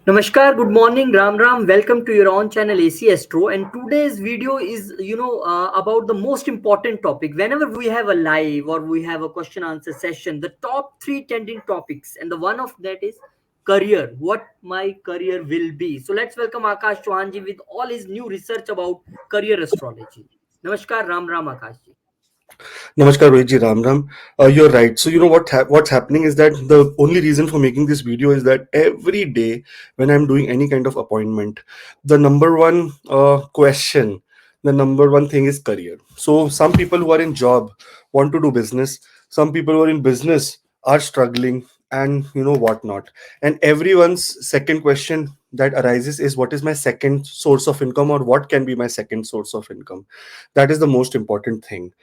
Namaskar, good morning, Ram Ram. Welcome to your own channel AC Astro. And today's video is, about the most important topic. Whenever we have a live or we have a question answer session, the top three trending topics, and the one of that is career. What my career will be. So let's welcome Akash Chauhanji with all his new research about career astrology. Namaskar, Ram Ram, Akash ji. Namaskar, Rohitji Ram Ram. You're right. So you know what's happening is that the only reason for making this video is that every day when I'm doing any kind of appointment, the number one question, the number one thing is career. So some people who are in job want to do business. Some people who are in business are struggling, and you know what not. And everyone's second question that arises is, what is my second source of income, or what can be my second source of income? That is the most important thing,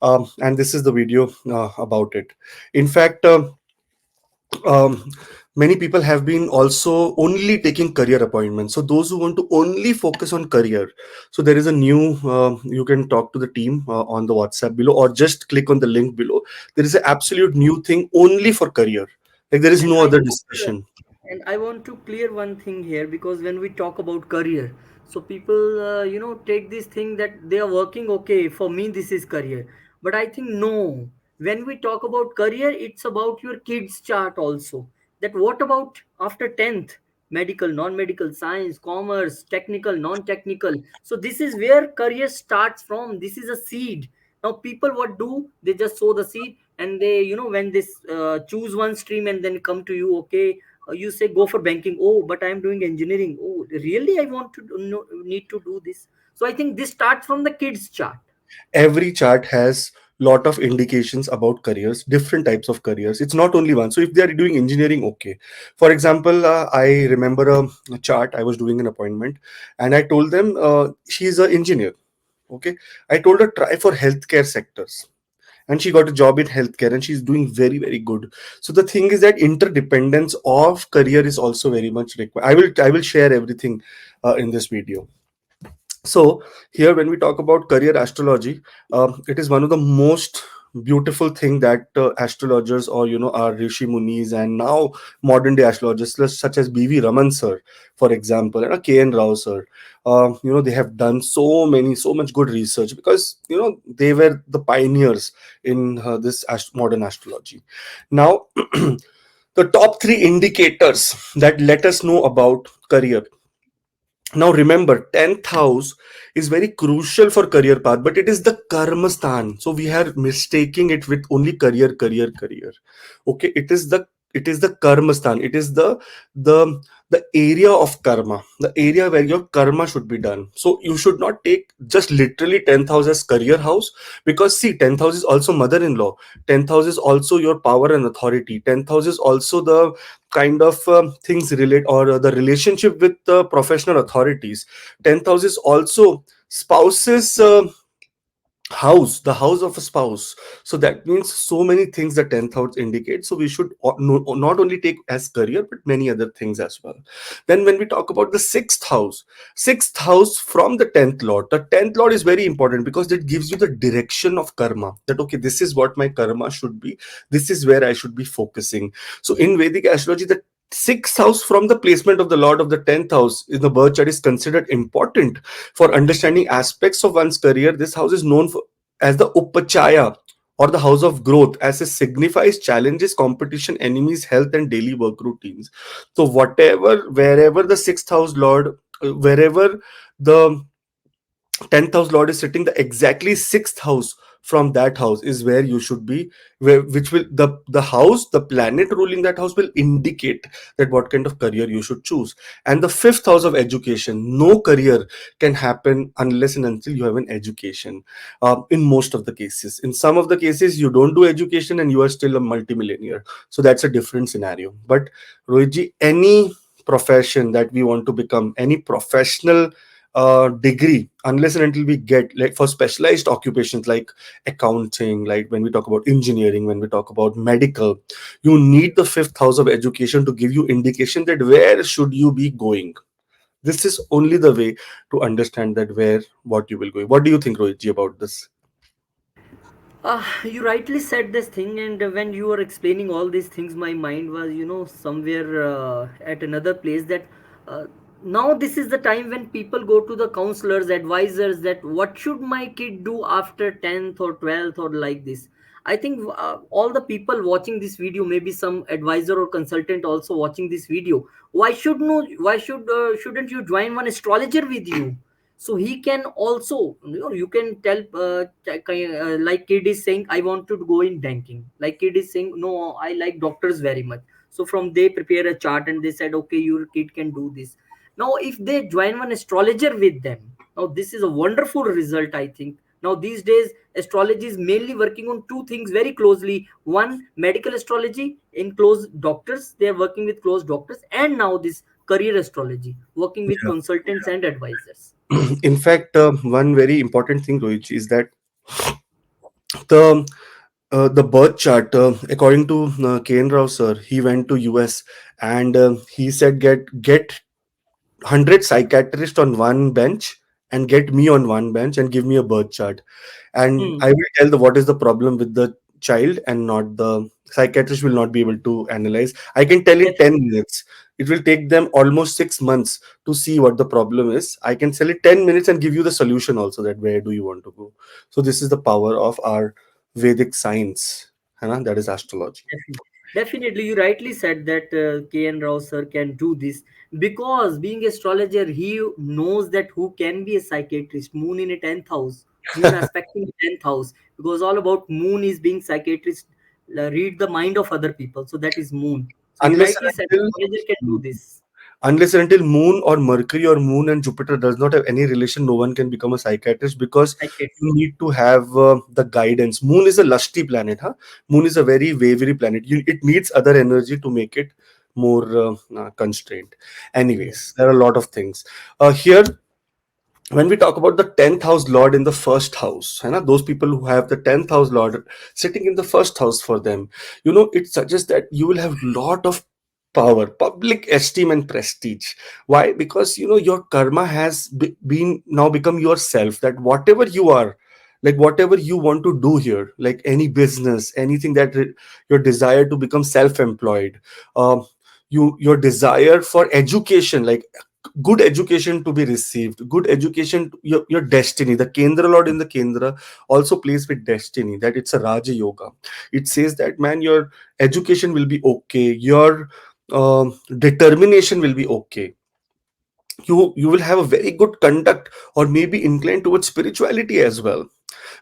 and this is the video about it. In fact, um, many people have been also only taking career appointments. So those who want to only focus on career, so there is a new. You can talk to the team on the WhatsApp below, or just click on the link below. There is an absolute new thing only for career. Like there is And no I other want, discussion. and I want to clear one thing here, because when we talk about career, so people take this thing that they are working. Okay, for me this is career, but I think no. When we talk about career, it's about your kids chart also. That what about after 10th? Medical, non-medical, science, commerce, technical, non-technical. So this is where career starts from. This is a seed. Now people what do, they just sow the seed, and they, when they choose one stream and then come to you. Okay, you say go for banking. Oh, but I am doing engineering. Oh, really, I want to no, need to do this. So I think this starts from the kids chart. Every chart has lot of indications about careers, different types of careers. It's not only one. So if they are doing engineering, okay. For example, I remember a chart. I was doing an appointment, and I told them she's an engineer. Okay, I told her try for healthcare sectors, and she got a job in healthcare, and she's doing very very good. So the thing is that interdependence of career is also very much required. I will share everything in this video. So here, when we talk about career astrology, it is one of the most beautiful thing that astrologers, or you know, our rishi munis, and now modern day astrologers such as BV Raman sir, for example, and KN Rao sir, you know, they have done so much good research, because you know they were the pioneers in this modern astrology. Now the top three indicators that let us know about career. Now remember, 10th house is very crucial for career path, but it is the karma sthan. So we are mistaking it with only career. Okay, it is the karma sthan. It is the the area of karma, the area where your karma should be done. So you should not take just literally 10th house as career house, because see, 10th house is also mother-in-law. 10th house is also your power and authority. 10th house is also the kind of things relate, or the relationship with the professional authorities. 10th house is also spouses house, the house of a spouse. So that means so many things that 10th house indicates. So we should not only take as career, but many other things as well. Then when we talk about the sixth house from the 10th lord, the 10th lord is very important, because it gives you the direction of karma, that okay, this is what my karma should be, this is where I should be focusing. So in Vedic astrology, the sixth house from the placement of the lord of the 10th house in the birth chart is considered important for understanding aspects of one's career. This house is known as the Upachaya, or the house of growth, as it signifies challenges, competition, enemies, health, and daily work routines. So, wherever the sixth house lord, wherever the 10th house lord is sitting, the exactly sixth house from that house is where you should be, where which will the house, the planet ruling that house will indicate that what kind of career you should choose. And the fifth house of education, no career can happen unless and until you have an education. In most of the cases, in some of the cases, you don't do education and you are still a multimillionaire, so that's a different scenario. But Rohitji, any profession that we want to become, any professional degree, unless and until we get, like, for specialized occupations like accounting, like when we talk about engineering, when we talk about medical, you need the fifth house of education to give you indication that where should you be going. This is only the way to understand that where what you will go. What do you think, Rohitji, about this? You rightly said this thing, and when you were explaining all these things, my mind was, somewhere at another place. That uh, now this is the time when people go to the counselors, advisors, that what should my kid do after 10th or 12th or like this. I think all the people watching this video, maybe some advisor or consultant also watching this video, why shouldn't you join one astrologer with you, so he can also, you can tell, like kid is saying I want to go in banking, like kid is saying no, I like doctors very much. So from they prepare a chart and they said okay, your kid can do this. Now if they join one astrologer with them, now this is a wonderful result, I think. Now these days astrology is mainly working on two things very closely. One, medical astrology in close doctors, they are working with close doctors, and now this career astrology working with Yeah. consultants and advisors. In fact, one very important thing, Rohit, is that the the birth chart, according to K.N. Rao sir, he went to US and he said get 100 psychiatrists on one bench and get me on one bench and give me a birth chart, and Hmm. I will tell the what is the problem with the child, and not the psychiatrist will not be able to analyze. I can tell in 10 Definitely. minutes. It will take them almost 6 months to see what the problem is. I can sell it 10 minutes and give you the solution also, that where do you want to go. So this is the power of our Vedic science, है ना? That is astrology. Definitely, you rightly said that K.N. Rao sir can do this because being astrologer, he knows that who can be a psychiatrist. Moon in a 10th house, moon aspecting the 10th house, because all about moon is being psychiatrist, read the mind of other people. So that is moon. So you unless rightly and said astrologer can do until this. unless and until moon or mercury or moon and jupiter does not have any relation, no one can become a psychiatrist, because you Psychiatrist. need to have the guidance. Moon is a lusty planet, huh? Moon is a very wavery planet. It needs other energy to make it more constrained. Anyways, Yes. there are a lot of things here. When we talk about the 10th house lord in the first house, you know, those people who have the 10th house lord sitting in the first house, for them, it suggests that you will have lot of power, public esteem and prestige. Why? Because your karma has been now become yourself, that whatever you are, like whatever you want to do here, like any business, anything that your desire to become self-employed, um, your desire for education, like good education to be received, good education, your destiny. The Kendra Lord in the Kendra also plays with destiny, that it's a Raja Yoga. It says that, man, your education will be okay, your determination will be okay, you will have a very good conduct, or maybe inclined towards spirituality as well.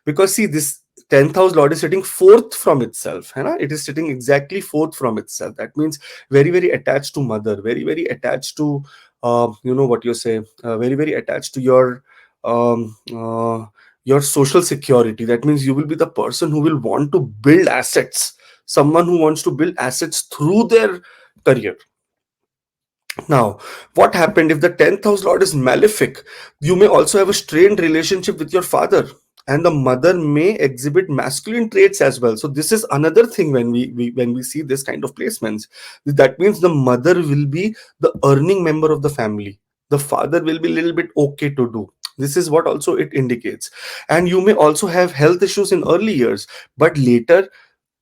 Because see, this 10th house lord is sitting fourth from itself, है ना? It is sitting exactly fourth from itself. That means very very attached to mother, very very attached to what you say, very very attached to um, uh, your social security. That means you will be the person who will want to build assets, someone who wants to build assets through their career. Now, what happened if the 10th house lord is malefic? You may also have a strained relationship with your father, and the mother may exhibit masculine traits as well. So this is another thing when we see this kind of placements. That means the mother will be the earning member of the family. The father will be a little bit okay to do. This is what also it indicates. And you may also have health issues in early years, but later,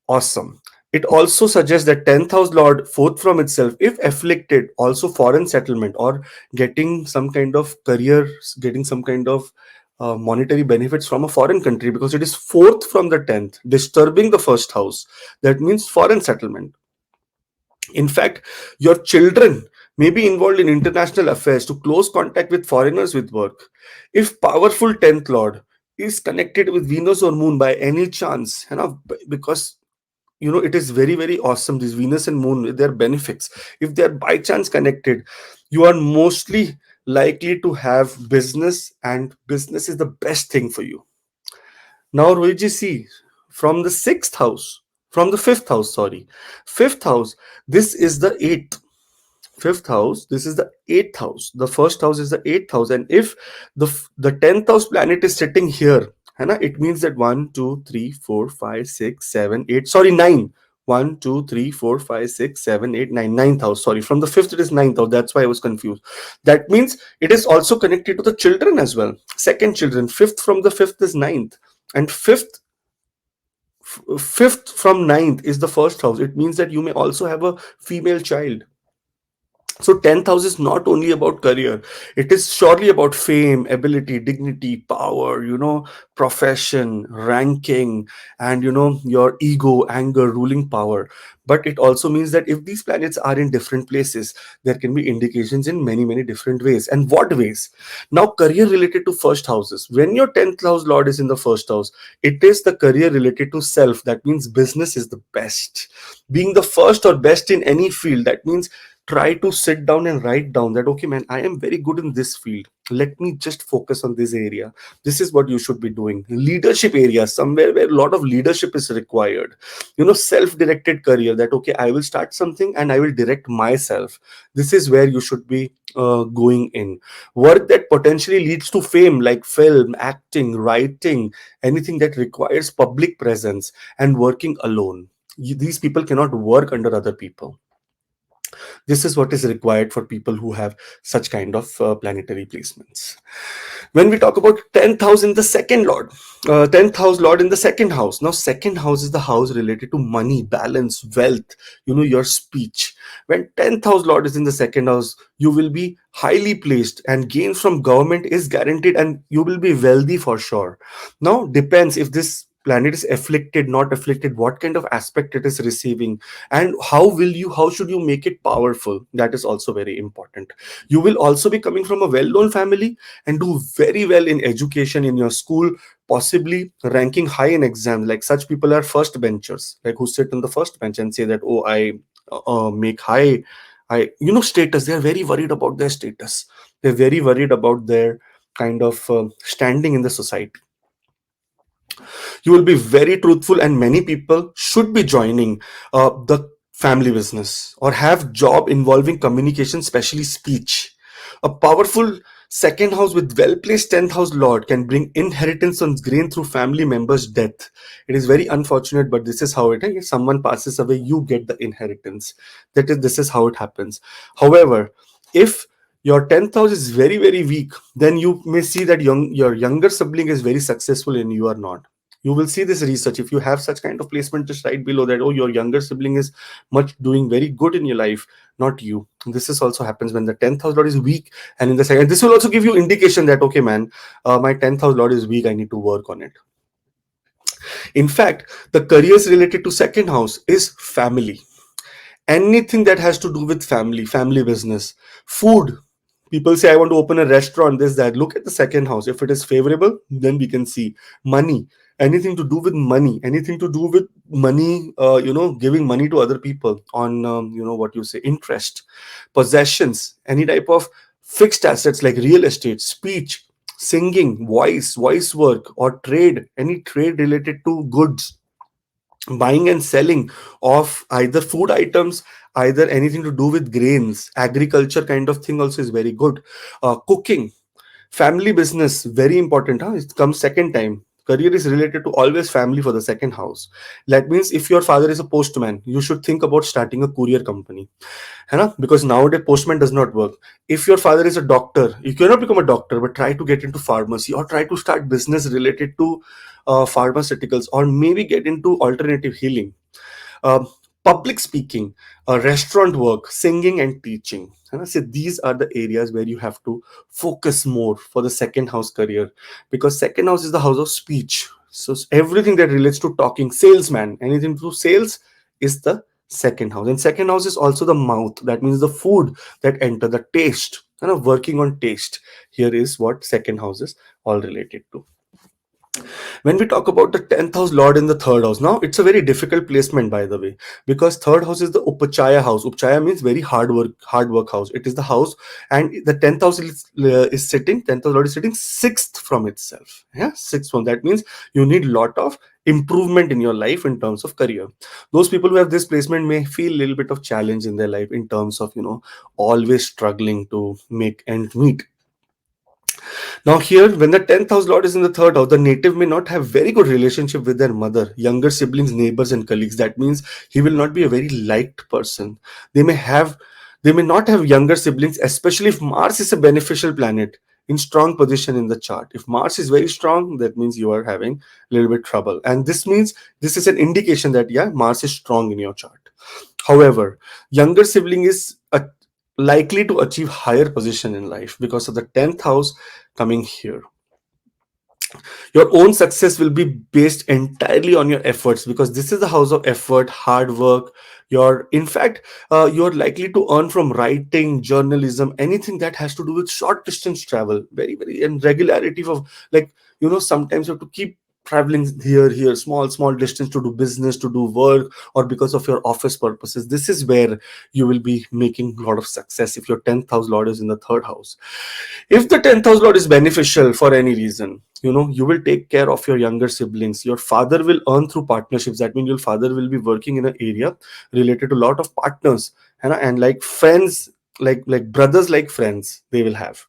awesome. It also suggests that 10th house lord, fourth from itself, if afflicted, also foreign settlement, or getting some kind of career, getting some kind of monetary benefits from a foreign country, because it is fourth from the 10th, disturbing the first house. That means foreign settlement. In fact, your children may be involved in international affairs, to close contact with foreigners with work. If powerful 10th lord is connected with Venus or Moon by any chance, because it is very very awesome, this Venus and Moon with their benefits. If they are by chance connected, you are mostly likely to have business, and business is the best thing for you. Now, Rohit, see, from the sixth house, from the fifth house, sorry, fifth house, this is the eighth. Fifth house, this is the eighth house. The first house is the eighth house, and if the 10th house planet is sitting here, है ना, it means that 1 2 3 4 5 6 7 8, sorry, 9. 1 2 3 4 5 6 7 8 9, ninth house. Sorry, from the fifth it is ninth house. That's why I was confused. That means it is also connected to the children as well. Second children, fifth from the fifth is ninth, and fifth from ninth is the first house. It means that you may also have a female child. So 10th house is not only about career, it is surely about fame, ability, dignity, power, profession, ranking, and your ego, anger, ruling power. But it also means that if these planets are in different places, there can be indications in many, many different ways. And what ways? Now, career related to first houses. When your 10th house lord is in the first house, it is the career related to self. That means business is the best. Being the first or best in any field, that means try to sit down and write down that, okay man, I am very good in this field, let me just focus on this area. This is what you should be doing. Leadership area, somewhere where a lot of leadership is required. Self directed career, that okay, I will start something and I will direct myself. This is where you should be going in. Work that potentially leads to fame, like film, acting, writing, anything that requires public presence. And working alone, these people cannot work under other people. This is what is required for people who have such kind of planetary placements. When we talk about 10th house in the second lord, 10th house lord in the second house. Now, second house is the house related to money, balance, wealth, your speech. When 10th house lord is in the second house, you will be highly placed and gains from government is guaranteed, and you will be wealthy for sure. Now, depends if this planet is afflicted, not afflicted, what kind of aspect it is receiving, and how should you make it powerful. That is also very important. You will also be coming from a well-known family and do very well in education in your school, possibly ranking high in exams. Like such people are first benchers, like who sit on the first bench and say that, oh, I make high, status. They are very worried about their status. They're very worried about their kind of standing in the society. You will be very truthful, and many people should be joining the family business or have job involving communication, especially speech. A powerful second house with well placed 10th house lord can bring inheritance on grain through family members death. It is very unfortunate, but this is how it is. If someone passes away, you get the inheritance. This is how it happens. However, if your 10th house is very, very weak, then you may see that your younger sibling is very successful and you are not. You will see this research. If you have such kind of placement, just right below that, oh, your younger sibling is much doing very good in your life, not you. This is also happens when the 10th house lord is weak. And in the second, this will also give you indication that, okay man, my 10th house lord is weak, I need to work on it. In fact, the careers related to second house is family. Anything that has to do with family business, food. People say, I want to open a restaurant, this, that. Look at the second house. If it is favorable, then we can see. Money, anything to do with money, anything to do with money, giving money to other people on, what you say, interest, possessions, any type of fixed assets like real estate, speech, singing, voice work, or trade, any trade related to goods, buying and selling of either food items, either anything to do with grains, agriculture kind of thing also is very good. Cooking, family business, very important. It comes second time. Career is related to always family for the second house. That means if your father is a postman, you should think about starting a courier company. है ना? Because nowadays postman does not work. If your father is a doctor, you cannot become a doctor, but try to get into pharmacy or try to start business related to pharmaceuticals, or maybe get into alternative healing, uh, public speaking, restaurant work, singing, and teaching. And I said these are the areas where you have to focus more for the second house career, because second house is the house of speech. So everything that relates to talking, salesman, anything to sales is the second house. And second house is also the mouth. That means the food that enter, the taste, working on taste. Here is what second house is all related to. When we talk about the 10th house lord in the third house, now it's a very difficult placement, by the way, because third house is the upachaya house. Upachaya means very hard work house. It is the house, and the 10th house is sitting, 10th house lord is sitting sixth from itself. Yeah, sixth from that means you need lot of improvement in your life in terms of career. Those people who have this placement may feel a little bit of challenge in their life in terms of always struggling to make ends meet. Now, here, when the 10th house lord is in the third house, the native may not have very good relationship with their mother, younger siblings, neighbors, and colleagues. That means he will not be a very liked person. They may have, they may not have younger siblings, especially if Mars is a beneficial planet in strong position in the chart. If Mars is very strong, that means you are having a little bit trouble, and this means this is an indication that yeah, Mars is strong in your chart. However, younger sibling is a likely to achieve higher position in life because of the 10th house coming here. Your own success will be based entirely on your efforts, because this is the house of effort, hard work. You're in fact, you're likely to earn from writing, journalism, anything that has to do with short distance travel, very, and regularity of, like, sometimes you have to keep traveling here, small distance to do business, to do work, or because of your office purposes. This is where you will be making a lot of success if your 10th house lord is in the third house. If the 10th house lord is beneficial for any reason, you will take care of your younger siblings. Your father will earn through partnerships. That means your father will be working in an area related to a lot of partners, and like friends, like brothers, like friends they will have.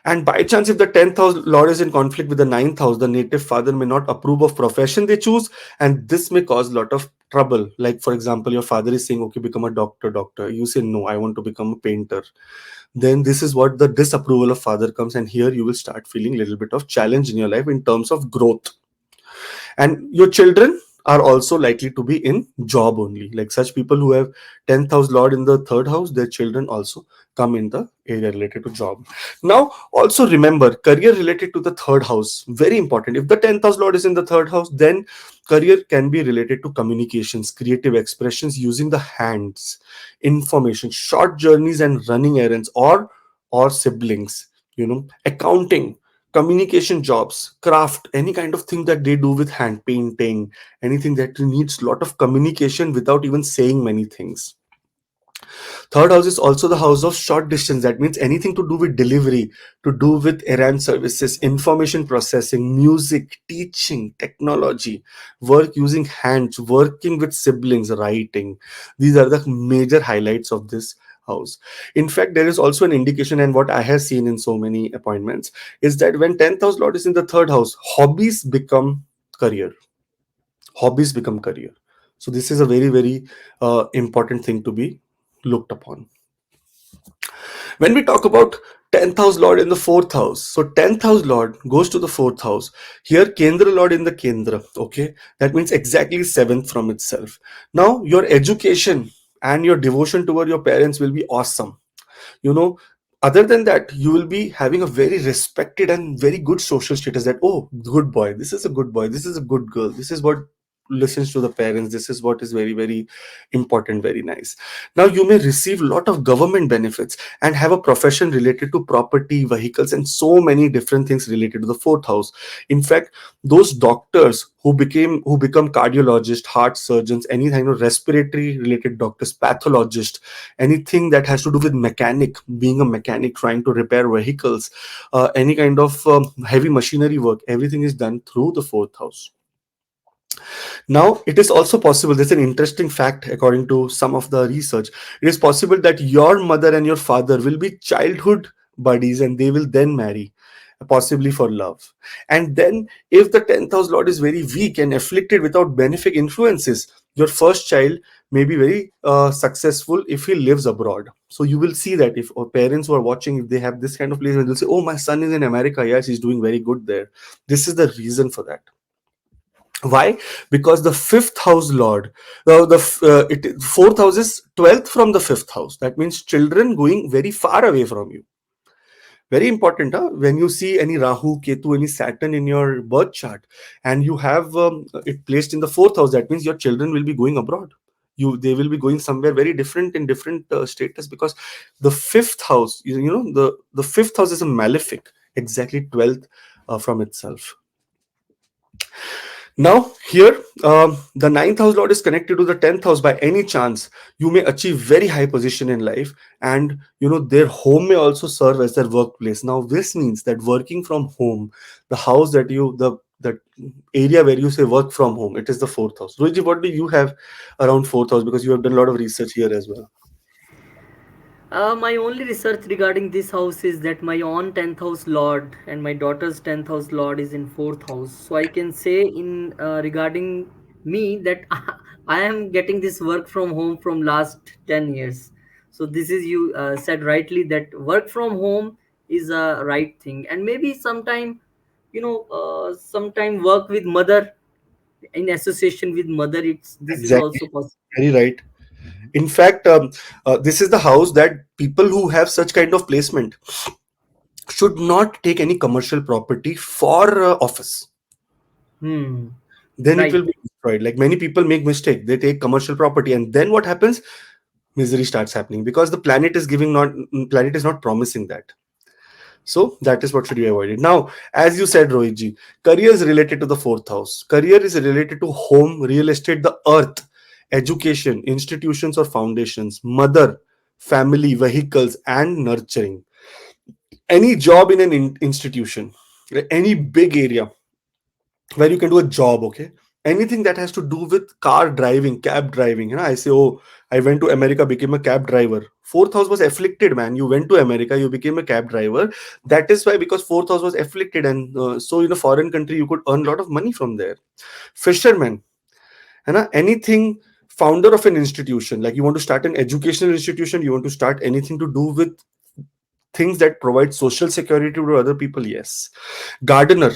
And by chance, if the 10th house lord is in conflict with the ninth house, the native father may not approve of profession they choose, and this may cause a lot of trouble. Like, for example, your father is saying, okay, become a doctor. You say, no, I want to become a painter. Then this is what the disapproval of father comes, and here you will start feeling a little bit of challenge in your life in terms of growth. And your children are also likely to be in job only, like such people who have 10th house lord in the third house, their children also come in the area related to job. Now also remember, career related to the third house, very important. If the 10th house lord is in the third house, then career can be related to communications, creative expressions using the hands, information, short journeys and running errands, or siblings, accounting, communication jobs, craft, any kind of thing that they do with hand, painting, anything that needs a lot of communication without even saying many things. Third house is also the house of short distance. That means anything to do with delivery, to do with errand services, information processing, music, teaching, technology, work using hands, working with siblings, writing. These are the major highlights of this house. In fact, there is also an indication, and what I have seen in so many appointments is that when 10th house lord is in the third house, hobbies become career. Hobbies become career. So this is a very important thing to be looked upon. When we talk about 10th house lord in the fourth house, so 10th house lord goes to the fourth house. Here kendra lord in the kendra, okay, that means exactly seventh from itself. Now your education and your devotion toward your parents will be awesome. you know Other than that, you will be having a very respected and very good social status, that, oh, good boy, this is a good boy, this is a good girl, this is what listens to the parents, this is what is very important, very nice. Now you may receive a lot of government benefits and have a profession related to property, vehicles, and so many different things related to the fourth house. In fact, those doctors who become cardiologists, heart surgeons, any kind of respiratory related doctors, pathologists, anything that has to do with mechanic, being a mechanic trying to repair vehicles, any kind of heavy machinery work, everything is done through the fourth house. Now it is also possible, there's an interesting fact according to some of the research, it is possible that your mother and your father will be childhood buddies and they will then marry, possibly for love. And then if the 10th house lord is very weak and afflicted without benefic influences, your first child may be very successful if he lives abroad. So you will see that if parents who are watching, if they have this kind of place, and they'll say, oh, my son is in America, yes, he's doing very good there. This is the reason for that. Why? Because the fifth house lord, fourth house is 12th from the fifth house. That means children going very far away from you. Very important, huh? When you see any Rahu, Ketu, any Saturn in your birth chart, and you have it placed in the fourth house, that means your children will be going abroad. They will be going somewhere very different in different status, because the fifth house, the fifth house is a malefic, exactly 12th from itself. Now, here, the ninth house lord is connected to the 10th house. By any chance, you may achieve very high position in life, and their home may also serve as their workplace. Now, this means that working from home, the house that the area where you say work from home, it is the fourth house. Rohit, what do you have around fourth house? Because you have done a lot of research here as well. My only research regarding this house is that my own 10th house lord and my daughter's 10th house lord is in 4th house. So I can say in regarding me that I am getting this work from home from last 10 years. So this is, you said rightly, that work from home is a right thing, and maybe sometime, sometime work with mother, in association with mother, it's this is Exactly. also possible. Very right. In fact, this is the house that people who have such kind of placement should not take any commercial property for office. Hmm. Then it Right. will be destroyed. Like many people make mistake, they take commercial property, and then what happens? Misery starts happening because the planet is not promising that. So that is what should be avoided. Now, as you said, Rohitji, career is related to the fourth house. Career is related to home, real estate, the earth, education, institutions or foundations, mother, family, vehicles, and nurturing. Any job in an institution, any big area where you can do a job, okay? Anything that has to do with car driving, cab driving. I say, oh, I went to America, became a cab driver. Fourth house was afflicted, man. You went to America, you became a cab driver. That is why, because fourth house was afflicted, and so in a foreign country, you could earn a lot of money from there. Fisherman, anything, founder of an institution, like you want to start an educational institution, you want to start anything to do with things that provide social security to other people, yes. Gardener,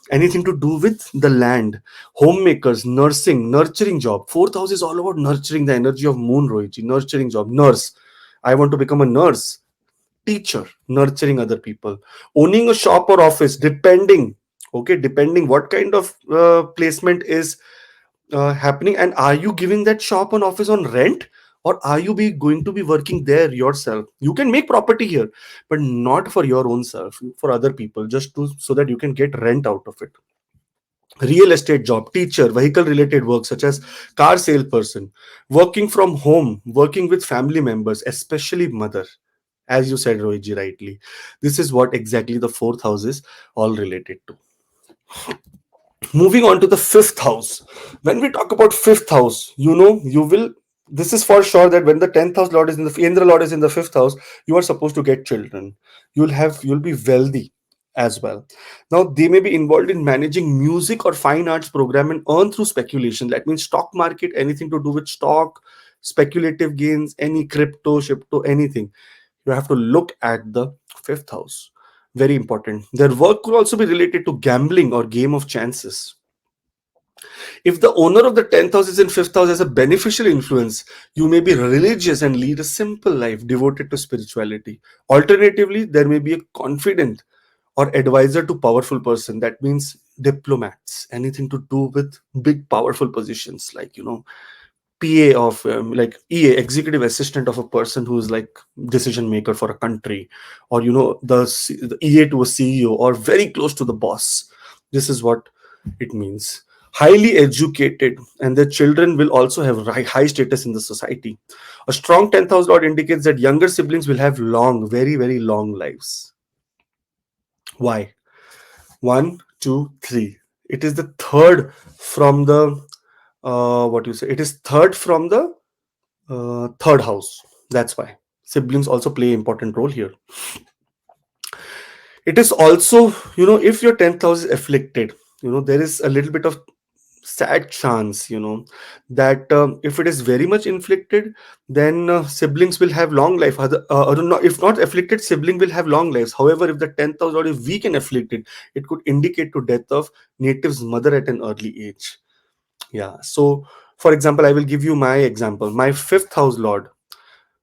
anything to do with the land. Homemakers, nursing, nurturing job. Fourth house is all about nurturing, the energy of moon, Rohitji. Nurturing job. Nurse, I want to become a nurse. Teacher, nurturing other people. Owning a shop or office, depending, okay, depending what kind of placement is happening, and are you giving that shop and office on rent, or are you be going to be working there yourself? You can make property here, but not for your own self, for other people, just to so that you can get rent out of it. Real estate job, teacher, vehicle related work such as car salesperson, working from home, working with family members, especially mother. As you said, Rohitji, rightly, this is what exactly the fourth house is all related to. Moving on to the fifth house. When we talk about fifth house, you will, this is for sure that when the 10th house lord is in the Indra lord is in the fifth house, you are supposed to get children. You'll be wealthy as well. Now they may be involved in managing music or fine arts program and earn through speculation. That means stock market, anything to do with stock, speculative gains, any crypto, shipto, anything. You have to look at the fifth house. Very important. Their work could also be related to gambling or game of chances. If the owner of the 10th house is in fifth house as a beneficial influence, you may be religious and lead a simple life devoted to spirituality. Alternatively, there may be a confident or advisor to powerful person. That means diplomats, anything to do with big powerful positions, like PA of like EA, executive assistant of a person who is like decision maker for a country, or the EA to a CEO, or very close to the boss. This is what it means. Highly educated, and their children will also have high status in the society. A strong 10th house lord indicates that younger siblings will have long, very, very long lives. Why? One, two, three. It is the third from the what you say? It is third from the third house. That's why siblings also play important role here. It is also, if your 10th house is afflicted, there is a little bit of sad chance, that if it is very much inflicted, then siblings will have long life. If not afflicted, sibling will have long lives. However, if the 10th house or if weak and afflicted, it could indicate to death of native's mother at an early age. Yeah. So, for example, I will give you my example. My fifth house lord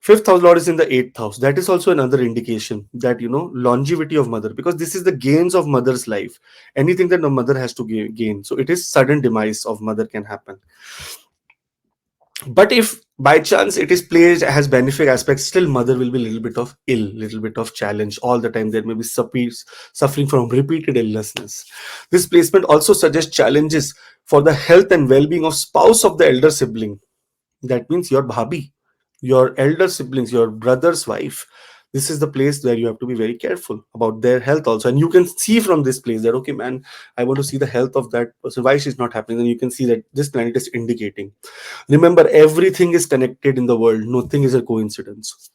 is in the eighth house. That is also another indication that longevity of mother, because this is the gains of mother's life. Anything that the mother has to gain, so it is sudden demise of mother can happen. But if by chance it is placed has benefic aspects, still mother will be a little bit of ill, little bit of challenge all the time. There may be suffering from repeated illnesses. This placement also suggests challenges for the health and well-being of spouse of the elder sibling. That means your bhabi, your elder siblings, your brother's wife. This is the place where you have to be very careful about their health also. And you can see from this place that, okay, man, I want to see the health of that person. Why she's not happening? Then you can see that this planet is indicating. Remember, everything is connected in the world. Nothing is a coincidence.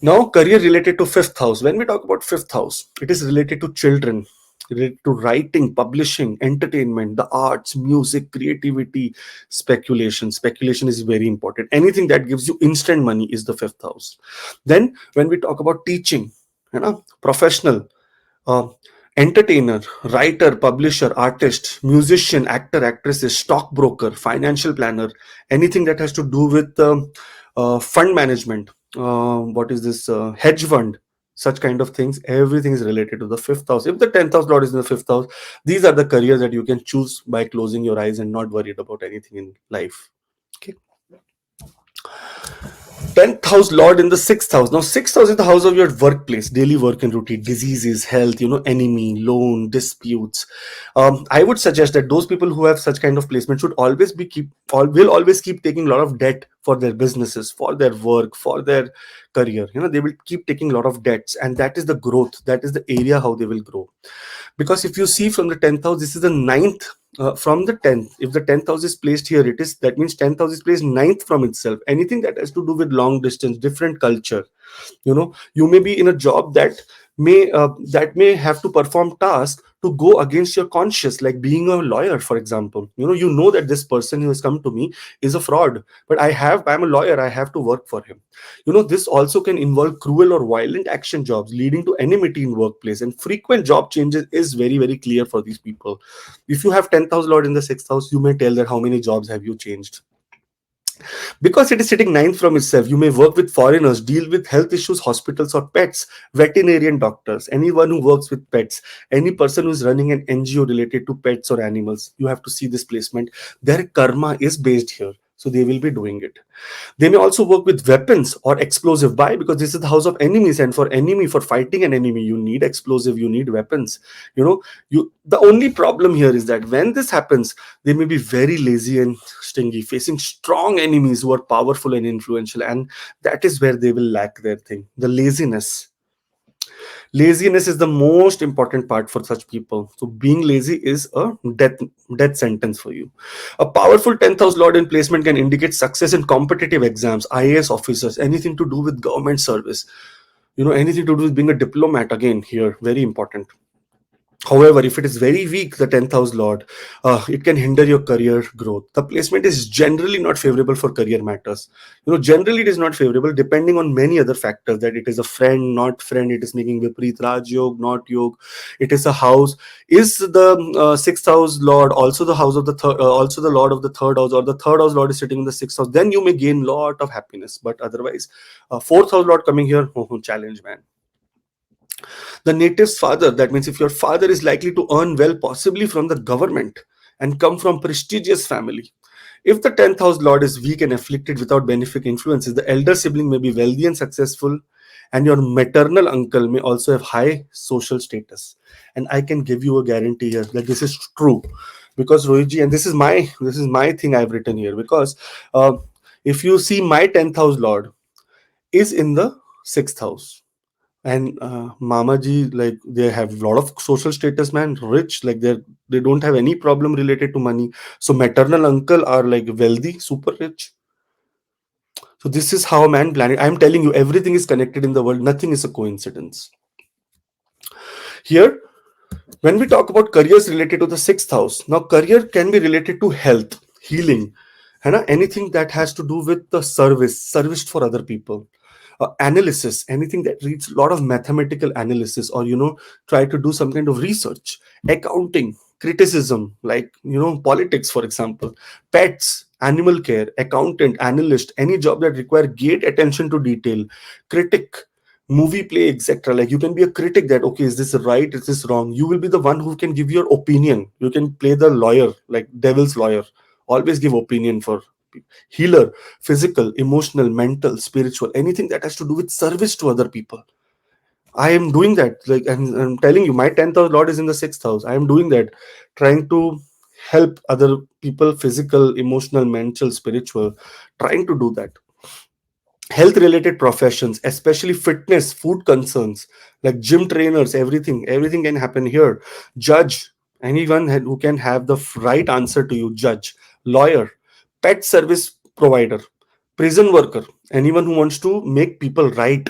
Now, career related to fifth house. When we talk about fifth house, it is related to children, related to writing, publishing, entertainment, the arts, music, creativity, speculation. Speculation is very important. Anything that gives you instant money is the fifth house. Then, when we talk about teaching, professional, uh, entertainer, writer, publisher, artist, musician, actor, actresses, stockbroker, financial planner, anything that has to do with fund management. What is this? Hedge fund. Such kind of things. Everything is related to the fifth house. If the 10th house lord is in the fifth house, these are the careers that you can choose by closing your eyes and not worried about anything in life. Okay. 10th house lord in the sixth house. Now, sixth house is the house of your workplace, daily work and routine, diseases, health, enemy, loan, disputes. I would suggest that those people who have such kind of placement should always will always keep taking a lot of debt for their businesses, for their work, for their career. They will keep taking a lot of debts, and that is the growth. That is the area how they will grow. Because if you see from the 10th house, this is the ninth from the 10th. If the 10th house is placed here, it is that means 10th house is placed ninth from itself. Anything that has to do with long distance, different culture, you may be in a job that may have to perform tasks to go against your conscience, like being a lawyer, for example. You know that this person who has come to me is a fraud, but I'm a lawyer, I have to work for him. This also can involve cruel or violent action jobs leading to enmity in workplace, and frequent job changes is very, very clear for these people. If you have 10th house lord in the sixth house, you may tell that how many jobs have you changed. Because it is sitting ninth from itself, you may work with foreigners, deal with health issues, hospitals, or pets, veterinarian doctors, anyone who works with pets, any person who is running an NGO related to pets or animals. You have to see this placement. Their karma is based here, so they will be doing it. They may also work with weapons or explosive. Why? Because this is the house of enemies, and for fighting an enemy, you need explosive, you need weapons. The only problem here is that when this happens, they may be very lazy and stingy, facing strong enemies who are powerful and influential, and that is where they will lack their thing, the laziness is the most important part for such people. So being lazy is a death sentence for you. A powerful 10th house lord in placement can indicate success in competitive exams, IAS officers, anything to do with government service, anything to do with being a diplomat. Again, here, very important. However, if it is very weak, the 10th house lord, it can hinder your career growth. The placement is generally not favorable for career matters. Generally it is not favorable depending on many other factors, that it is a friend, not friend, it is making Vipreet Raj Yog, not Yog, it is a house. Is the sixth house lord also the house of the third, also the lord of the third house, or the third house lord is sitting in the sixth house? Then you may gain lot of happiness. But otherwise, fourth house lord coming here, challenge, man. The native's father, that means if your father is likely to earn well, possibly from the government, and come from prestigious family. If the 10th house lord is weak and afflicted without benefic influences, the elder sibling may be wealthy and successful, and your maternal uncle may also have high social status. And I can give you a guarantee here that this is true, because Rohitji, and this is my thing I've written here, because if you see, my 10th house lord is in the sixth house, and Mama ji, like, they have a lot of social status, man, rich, like they don't have any problem related to money. So maternal uncle are like wealthy, super rich. So this is how man planet. I'm telling you, everything is connected in the world. Nothing is a coincidence. Here, when we talk about careers related to the sixth house, now career can be related to health, healing, anything that has to do with the service for other people. Analysis, anything that reads a lot of mathematical analysis, or try to do some kind of research. Accounting, criticism, like politics, for example. Pets, animal care, accountant, analyst, any job that require great attention to detail. Critic, movie play, etc. Like, you can be a critic, that okay, is this right, is this wrong? You will be the one who can give your opinion. You can play the lawyer, like devil's lawyer, always give opinion for healer, physical, emotional, mental, spiritual, anything that has to do with service to other people. I am doing that. Like, I'm telling you, my 10th house lord is in the sixth house. I am doing that, trying to help other people, physical, emotional, mental, spiritual, trying to do that. Health related professions, especially fitness, food concerns, like gym trainers, everything can happen here. Judge, anyone who can have the right answer to you. Judge, lawyer, pet service provider, prison worker, anyone who wants to make people right.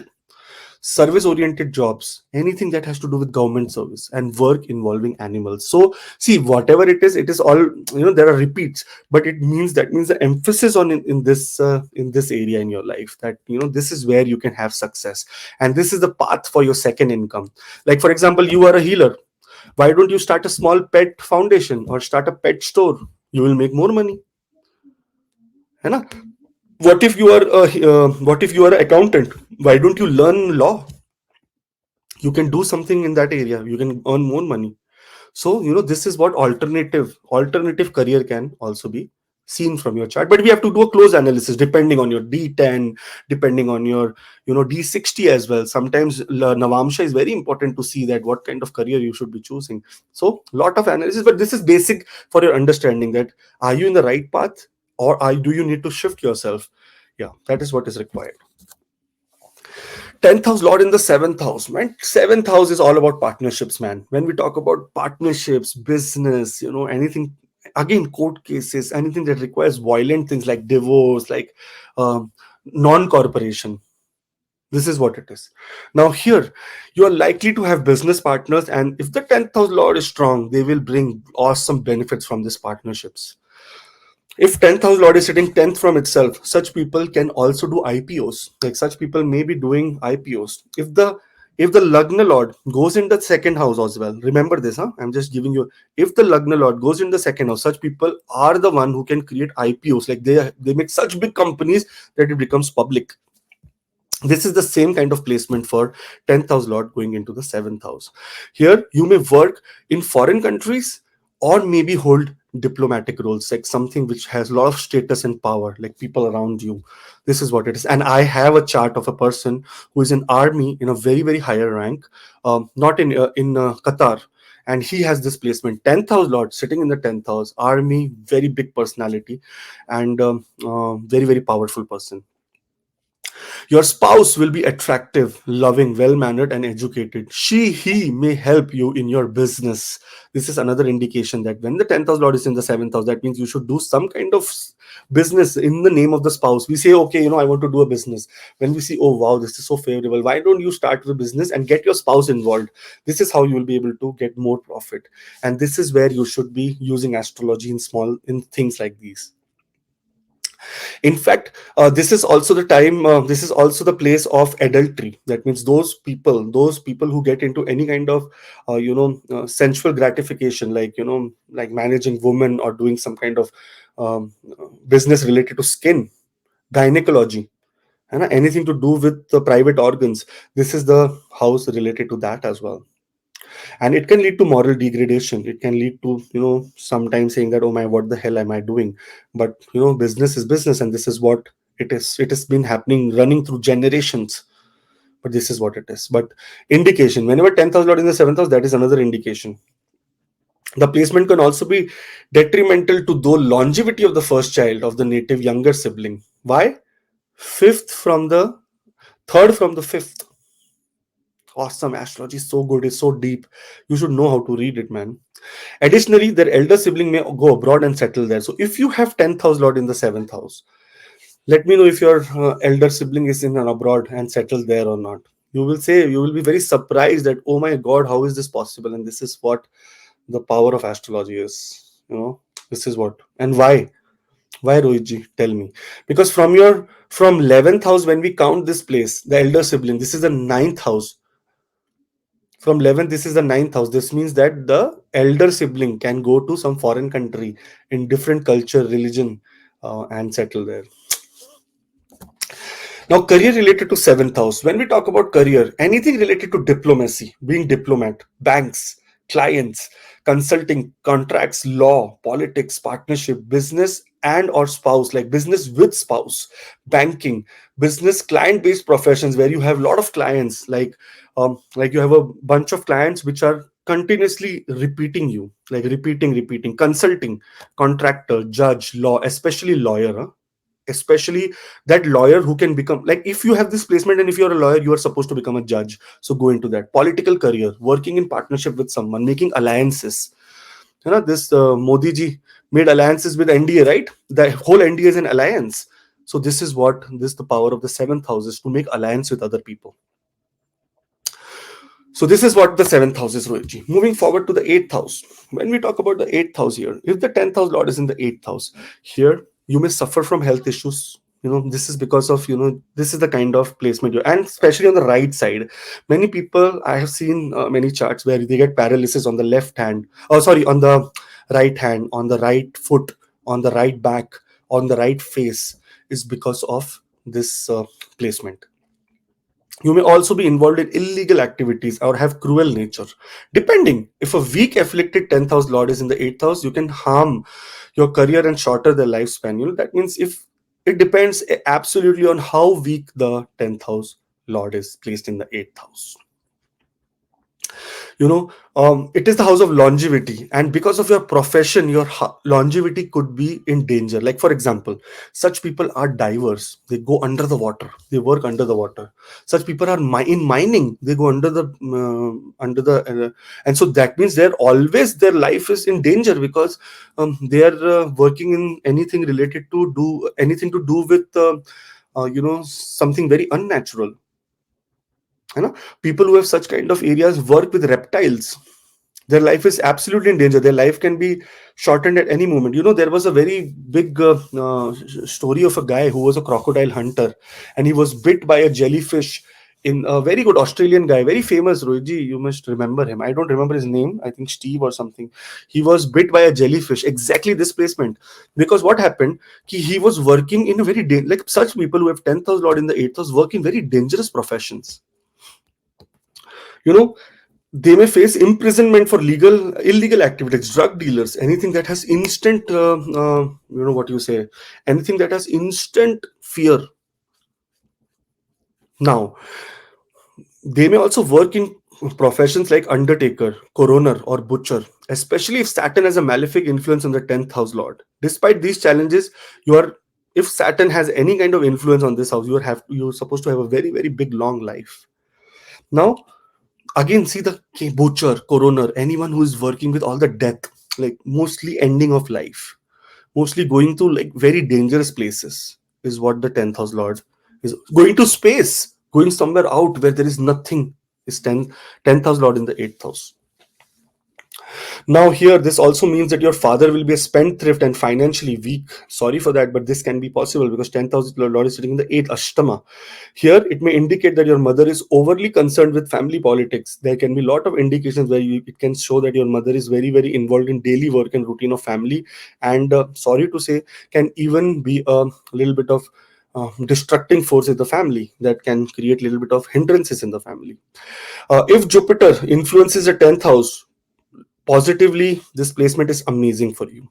Service oriented jobs, anything that has to do with government service and work involving animals. So see, whatever it is all, there are repeats, but that means the emphasis on in this area in your life, that this is where you can have success, and this is the path for your second income. Like, for example, you are a healer. Why don't you start a small pet foundation or start a pet store? You will make more money, है ना? What if you are an accountant? Why don't you learn law? You can do something in that area. You can earn more money. So, this is what alternative career can also be seen from your chart. But we have to do a close analysis depending on your D10, depending on your, D60 as well. Sometimes Navamsha is very important to see that what kind of career you should be choosing. So, lot of analysis, but this is basic for your understanding that are you in the right path, or do you need to shift yourself? Yeah, that is what is required. 10th house lord in the 7th house, man. 7th house is all about partnerships, man. When we talk about partnerships, business, anything, again, court cases, anything that requires violent things like divorce, like um, non-corporation, this is what it is. Now here you are likely to have business partners, and if the 10th house lord is strong, they will bring awesome benefits from these partnerships. If 10th house lord is sitting 10th from itself, such people can also do IPOs. Like such people may be doing IPOs. If the Lagna Lord goes in the second house as well, remember this, huh? I'm just giving you. If the Lagna Lord goes in the second house, such people are the one who can create IPOs. Like they make such big companies that it becomes public. This is the same kind of placement for 10th house lord going into the 7th house. Here you may work in foreign countries or maybe hold diplomatic roles, like something which has a lot of status and power, like people around you. This is what it is. And I have a chart of a person who is in army in a very very higher rank, not in Qatar, and he has this placement 10th house lord sitting in the 10th house, army, very big personality, and very very powerful person. Your spouse will be attractive, loving, well mannered, and educated. He may help you in your business. This is another indication that when the 10th house lord is in the 7th house, that means you should do some kind of business in the name of the spouse. We say, okay, I want to do a business. When we see, oh, wow, this is so favorable, why don't you start the business and get your spouse involved? This is how you will be able to get more profit. And this is where you should be using astrology in things like these. In fact, this is also the time, this is also the place of adultery. That means those people who get into any kind of sensual gratification, like like managing women or doing some kind of business related to skin, gynecology, and anything to do with the private organs. This is the house related to that as well. And it can lead to moral degradation. It can lead to sometimes saying that, oh my, what the hell am I doing? But business is business, and this is what it is. It has been happening, running through generations, but this is what it is. But indication, whenever 10th house lord in the 7th house, that is another indication. The placement can also be detrimental to the longevity of the first child of the native younger sibling. Why? Fifth from the third from the fifth. Awesome. Astrology is so good, it's so deep. You should know how to read it, man. Additionally, their elder sibling may go abroad and settle there. So if you have 10th house lord in the 7th house, let me know if your elder sibling is in and abroad and settled there or not. You will be very surprised that, oh my god, how is this possible? And this is what the power of astrology is. This is what. And why, Rohitji? Tell me. Because from 11th house, when we count this place, the elder sibling, this is the ninth house. From 11th, this is the ninth house. This means that the elder sibling can go to some foreign country in different culture, religion, and settle there. Now, career related to 7th house. When we talk about career, anything related to diplomacy, being diplomat, banks, clients, consulting, contracts, law, politics, partnership, business and or spouse, like business with spouse, banking, business client-based professions where you have a lot of clients, like you have a bunch of clients which are continuously repeating you, like repeating, consulting, contractor, judge, law, especially lawyer, huh? Especially that lawyer who can become, like, if you have this placement and if you're a lawyer, you are supposed to become a judge, so go into that. Political career, working in partnership with someone, making alliances. This Modi ji made alliances with NDA, right? The whole NDA is an alliance. So this is what this the power of the 7th house is, to make alliance with other people. So this is what the 7th house is, Rohitji. Moving forward to the 8th house. When we talk about the 8th house here, if the 10th house lord is in the 8th house, here you may suffer from health issues. This is because of, this is the kind of placement and especially on the right side. Many people, I have seen many charts where they get paralysis on the left hand, oh sorry, on the right hand, on the right foot, on the right back, on the right face, is because of this placement. You may also be involved in illegal activities or have cruel nature. Depending, if a weak afflicted 10th house lord is in the 8th house, you can harm your career and shorter the lifespan. That means if it depends absolutely on how weak the 10th house lord is placed in the 8th house. It is the house of longevity, and because of your profession, your longevity could be in danger. Like for example, such people are divers, they go under the water, they work under the water. Such people are in mining, they go under the and so that means they're always, their life is in danger because they are working in anything related to do anything to do with something very unnatural. People who have such kind of areas work with reptiles. Their life is absolutely in danger. Their life can be shortened at any moment. There was a very big story of a guy who was a crocodile hunter, and he was bit by a jellyfish. In a very good Australian guy, very famous, Rohiji, you must remember him. I don't remember his name. I think Steve or something. He was bit by a jellyfish. Exactly this placement. Because what happened? He was working in a very like such people who have 10th house lord in the 8th house work in very dangerous professions. You know, they may face imprisonment for illegal activities, drug dealers, anything that has instant what you say, anything that has instant fear. Now, they may also work in professions like undertaker, coroner, or butcher, especially if Saturn has a malefic influence on the 10th house lord. Despite these challenges, you are if Saturn has any kind of influence on this house, you're supposed to have a very, very big long life. Now, again, see the butcher, coroner, anyone who is working with all the death, like mostly ending of life, mostly going to like very dangerous places, is what the 10th house lord is. Going to space, going somewhere out where there is nothing, is 10th house lord in the 8th house. Now, here, this also means that your father will be a spendthrift and financially weak. Sorry for that, but this can be possible because 10,000 Lord is sitting in the 8th Ashtama. Here, it may indicate that your mother is overly concerned with family politics. There can be a lot of indications where it can show that your mother is very, very involved in daily work and routine of family. And sorry to say, can even be a little bit of destructing force in the family that can create a little bit of hindrances in the family. If Jupiter influences the 10th house, positively, this placement is amazing for you.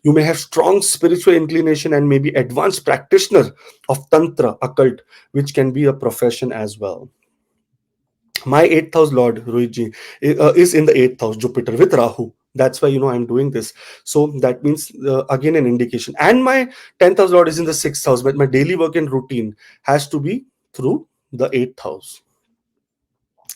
You may have strong spiritual inclination and maybe advanced practitioner of tantra, occult, which can be a profession as well. My 8th house lord, Ruiji, is in the 8th house, Jupiter with Rahu. That's why I'm doing this. So that means again an indication. And my 10th house lord is in the 6th house, but my daily work and routine has to be through the 8th house.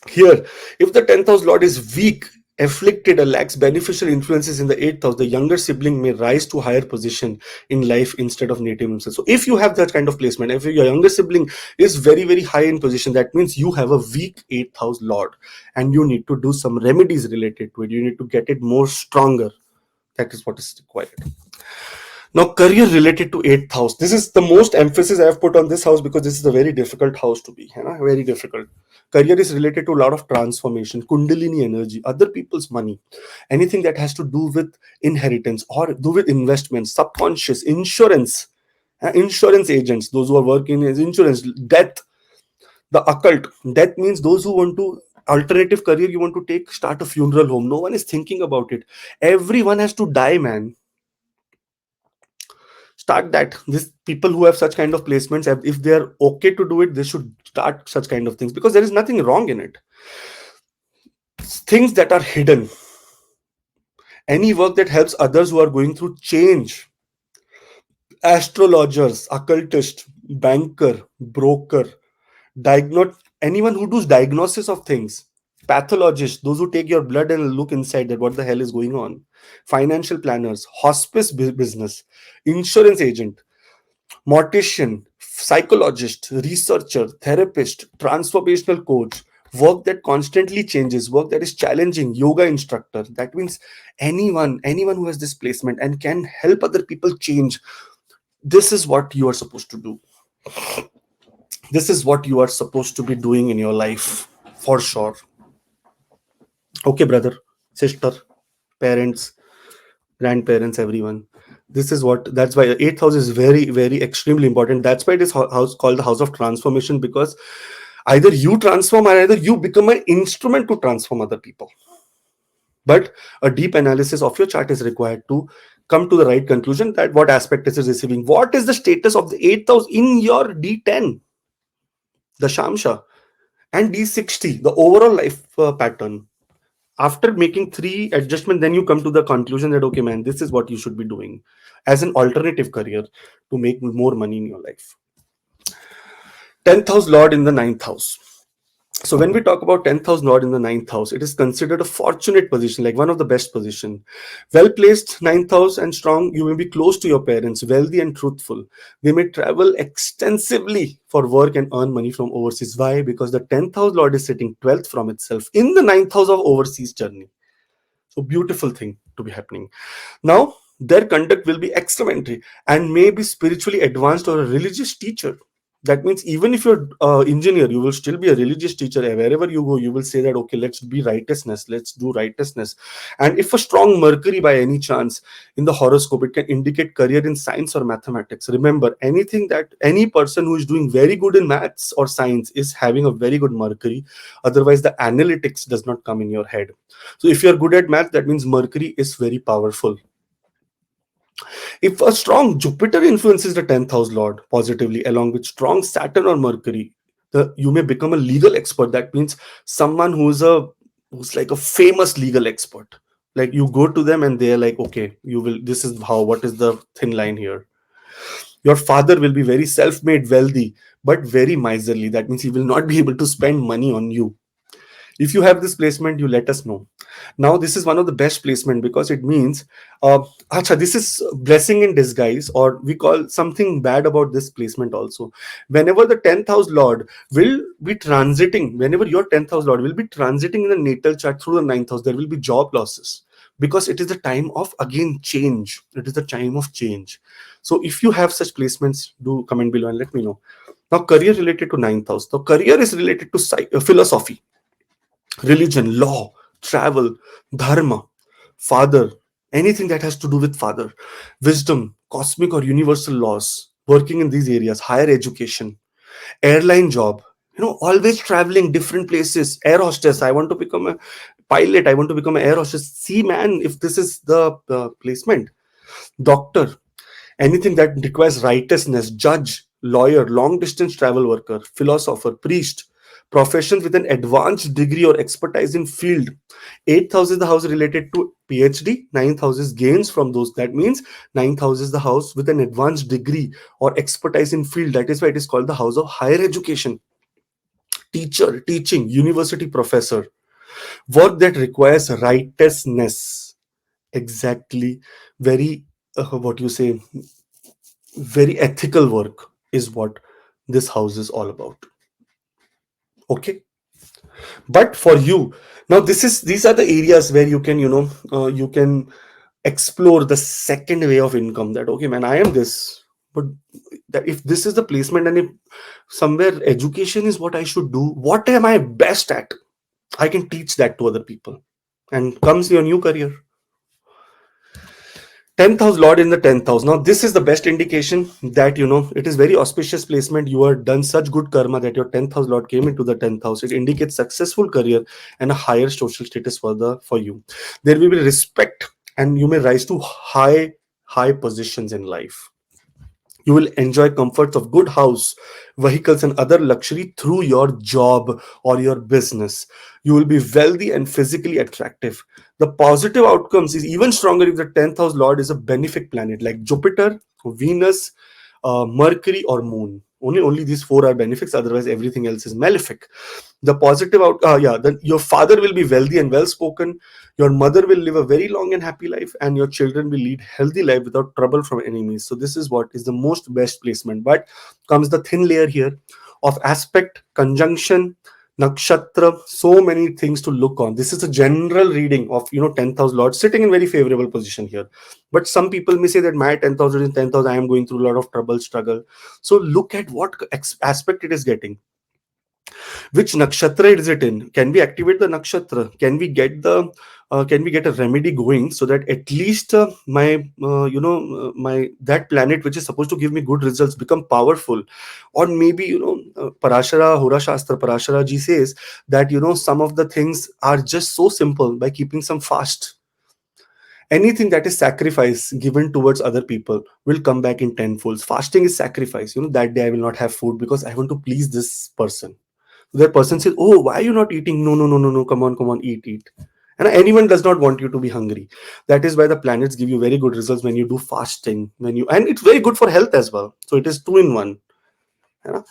Here, if the 10th house lord is weak, afflicted, or lacks beneficial influences in the 8th house, the younger sibling may rise to higher position in life instead of native himself. So if you have that kind of placement, if your younger sibling is very, very high in position, that means you have a weak 8th house lord and you need to do some remedies related to it. You need to get it more stronger. That is what is required. Now, career related to 8th house. This is the most emphasis I have put on this house because this is a very difficult house to be. Very difficult. Career is related to a lot of transformation, Kundalini energy, other people's money, anything that has to do with inheritance or do with investments, subconscious, insurance, insurance agents, those who are working as insurance, death, the occult. Death means those who want to alternative career you want to take, start a funeral home. No one is thinking about it. Everyone has to die, man. Start that. These people who have such kind of placements, if they are okay to do it, they should start such kind of things because there is nothing wrong in it. Things that are hidden, any work that helps others who are going through change, astrologers, occultist, banker, broker, anyone who does diagnosis of things, pathologists, those who take your blood and look inside that what the hell is going on, financial planners, hospice business, insurance agent, mortician, psychologist, researcher, therapist, transformational coach, work that constantly changes, work that is challenging, yoga instructor. That means anyone who has this placement and can help other people change, This is what you are supposed to do. This is what you are supposed to be doing in your life, for sure. Okay, brother, sister, parents, grandparents, everyone. This is what, that's why eighth house is very, very extremely important. That's why it is house called the house of transformation, because either you transform or either you become an instrument to transform other people. But a deep analysis of your chart is required to come to the right conclusion that what aspect is it receiving. What is the status of the eighth house in your D10, the Shamsha, and D60, the overall life pattern. After making three adjustments, then you come to the conclusion that, okay, man, this is what you should be doing as an alternative career to make more money in your life. 10th house Lord in the ninth house. So when we talk about 10th house Lord in the ninth house, it is considered a fortunate position, like one of the best position. Well placed ninth house and strong, you may be close to your parents, wealthy and truthful. They may travel extensively for work and earn money from overseas. Why? Because the 10th house Lord is sitting 12th from itself in the ninth house of overseas journey. So beautiful thing to be happening. Now, their conduct will be excellent and may be spiritually advanced or a religious teacher. That means even if you're engineer, you will still be a religious teacher. Wherever you go, you will say that, okay, let's be righteousness, let's do righteousness. And if a strong Mercury by any chance in the horoscope, it can indicate career in science or mathematics. Remember, anything that any person who is doing very good in maths or science is having a very good Mercury. Otherwise, the analytics does not come in your head. So if you're good at math, that means Mercury is very powerful. If a strong Jupiter influences the 10th house Lord positively, along with strong Saturn or Mercury, you may become a legal expert. That means someone who's like a famous legal expert. Like you go to them and they're like, okay, you will. This is how. What is the thin line here? Your father will be very self-made, wealthy, but very miserly. That means he will not be able to spend money on you. If you have this placement, you let us know. Now this is one of the best placement because it means acha, this is blessing in disguise, or we call something bad about this placement also. Whenever the 10th house Lord will be transiting, whenever your 10th house Lord will be transiting in the natal chart through the ninth house, there will be job losses, because it is the time of again change. It is the time of change. So if you have such placements, do comment below and let me know. Now career related to ninth house. So career is related to philosophy, religion, law, travel, dharma, father, anything that has to do with father, wisdom, cosmic or universal laws, working in these areas, higher education, airline job, always traveling different places, air hostess. I want to become a pilot. I want to become an air hostess. See, man, if this is the placement, doctor, anything that requires righteousness, judge, lawyer, long distance travel worker, philosopher, priest, professions with an advanced degree or expertise in field. Eighth house is the house related to PhD. Ninth house is gains from those. That means ninth house is the house with an advanced degree or expertise in field. That is why it is called the house of higher education. Teacher, teaching, university professor, work that requires righteousness. Exactly. Very, what you say, very ethical work is what this house is all about. Okay, but for you, now these are the areas where you can, you can explore the second way of income. That, okay, man, I am this, but that if this is the placement and if somewhere education is what I should do, what am I best at, I can teach that to other people, and comes your new career. 10th house Lord in the 10th house. Now this is the best indication that, it is very auspicious placement. You are done such good karma that your 10th house Lord came into the 10th house. It indicates successful career and a higher social status for you. There will be respect and you may rise to high positions in life. You will enjoy comforts of good house, vehicles, and other luxury through your job or your business. You will be wealthy and physically attractive. The positive outcomes is even stronger if the 10th house Lord is a benefic planet like Jupiter, Venus, Mercury, or Moon. Only these four are benefics, otherwise, everything else is malefic. The positive yeah, then your father will be wealthy and well spoken. Your mother will live a very long and happy life, and your children will lead healthy life without trouble from enemies. So this is what is the most best placement. But comes the thin layer here of aspect, conjunction, nakshatra, so many things to look on. This is a general reading of 10,000 lords sitting in very favorable position here. But some people may say that my 10,000 is 10,000, I am going through a lot of trouble, struggle. So look at what aspect it is getting. Which nakshatra is it in? Can we activate the nakshatra? Can we get a remedy going so that at least my that planet which is supposed to give me good results become powerful? Or maybe Parashara Hora Shastra, Parashara ji says that some of the things are just so simple. By keeping some fast, anything that is sacrifice given towards other people will come back in tenfolds. Fasting is sacrifice. That day I will not have food because I want to please this person. That person says, "Oh, why are you not eating?" No, no, no, no, no. Come on, eat, eat. And anyone does not want you to be hungry. That is why the planets give you very good results when you do fasting. And it's very good for health as well. So it is two in one. You know?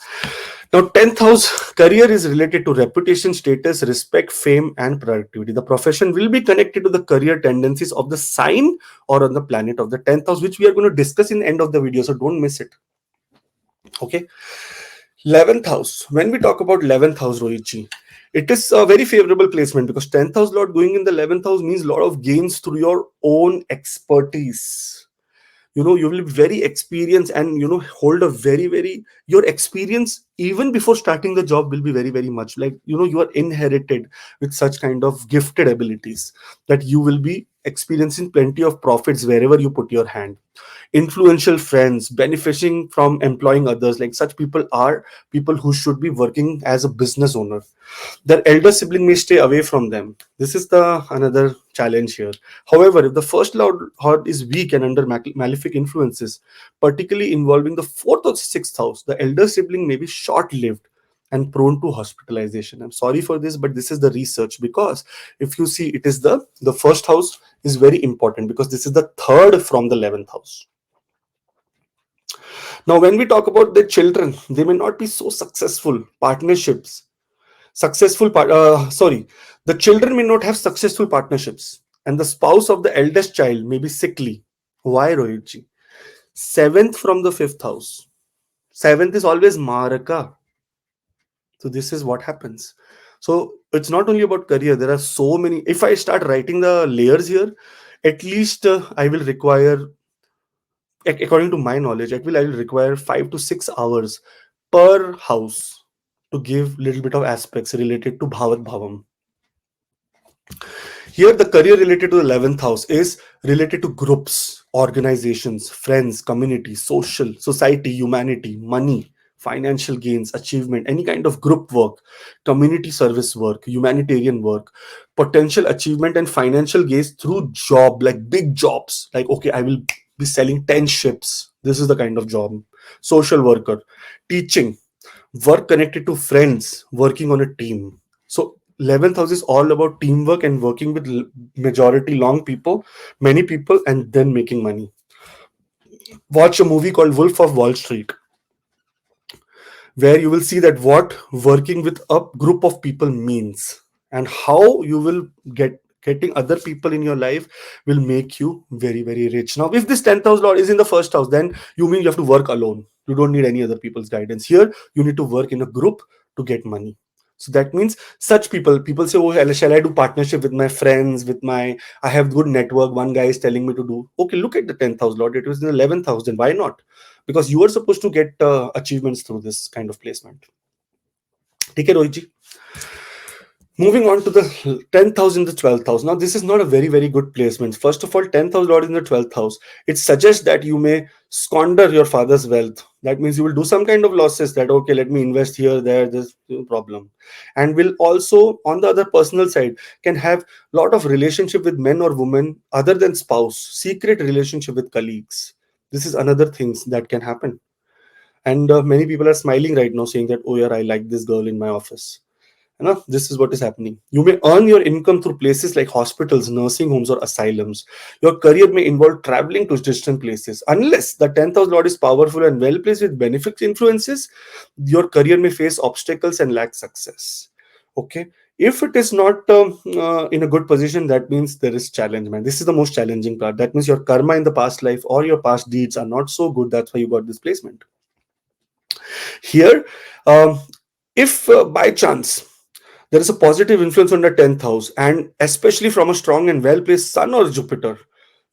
Now, 10th house career is related to reputation, status, respect, fame, and productivity. The profession will be connected to the career tendencies of the sign or on the planet of the 10th house, which we are going to discuss in the end of the video. So don't miss it. Okay. 11th house. When we talk about 11th house, Rohitji, it is a very favorable placement because 10th house Lord going in the 11th house means a lot of gains through your own expertise. You will be very experienced and hold a very your experience even before starting the job will be very much like you are inherited with such kind of gifted abilities that you will be experiencing plenty of profits wherever you put your hand. Influential friends, benefiting from employing others, like such people are people who should be working as a business owner. Their elder sibling may stay away from them. This is the another challenge here. However, if the first lord is weak and under malefic influences, particularly involving the fourth or sixth house, the elder sibling may be short-lived and prone to hospitalization. I'm sorry for this, but this is the research. Because if you see, it is the first house is very important because this is the third from the 11th house. Now, when we talk about the children, they may not be so successful. Partnerships, sorry, the children may not have successful partnerships, and the spouse of the eldest child may be sickly. Why, Rohitji? Seventh from the fifth house. Seventh is always Maraka. So this is what happens. So it's not only about career. There are so many. If I start writing the layers here, at least I will require, according to my knowledge, I will require 5 to 6 hours per house to give little bit of aspects related to Bhavat Bhavam. Here, the career related to the 11th house is related to groups, organizations, friends, community, social, society, humanity, money, financial gains, achievement, any kind of group work, community service work, humanitarian work, potential achievement and financial gains through job, like big jobs. Like, okay, I will be selling 10 ships. This is the kind of job. Social worker, teaching, work connected to friends, working on a team. So 11th house is all about teamwork and working with majority long people, many people, and then making money. Watch a movie called Wolf of Wall Street, where you will see that what working with a group of people means and how you will getting other people in your life will make you very rich. Now, if this 10th house lord is in the first house, then you mean you have to work alone. You don't need any other people's guidance. Here you need to work in a group to get money. So that means such people say, oh, shall I do partnership with my friends, with my, I have good network, one guy is telling me to do. Okay, look at the 10th house lord, it was in the 11th house, then why not? Because you are supposed to get achievements through this kind of placement. Okay, Rohit. Moving on to the 10th house in the 12th house. Now, this is not a very good placement. First of all, 10th house lord in the 12th house. It suggests that you may squander your father's wealth. That means you will do some kind of losses that, okay, let me invest here, there, there's no problem. And will also, on the other personal side, can have lot of relationship with men or women other than spouse, secret relationship with colleagues. This is another things that can happen. And many people are smiling right now saying that, oh yeah, I like this girl in my office. This is what is happening. You may earn your income through places like hospitals, nursing homes, or asylums. Your career may involve traveling to distant places. Unless the 10th house lord is powerful and well placed with beneficial influences, your career may face obstacles and lack success. Okay. If it is not in a good position, that means there is challenge, man. This is the most challenging part. That means your karma in the past life or your past deeds are not so good. That's why you got this placement. Here, if by chance There is a positive influence on the 10th house, and especially from a strong and well placed Sun or Jupiter,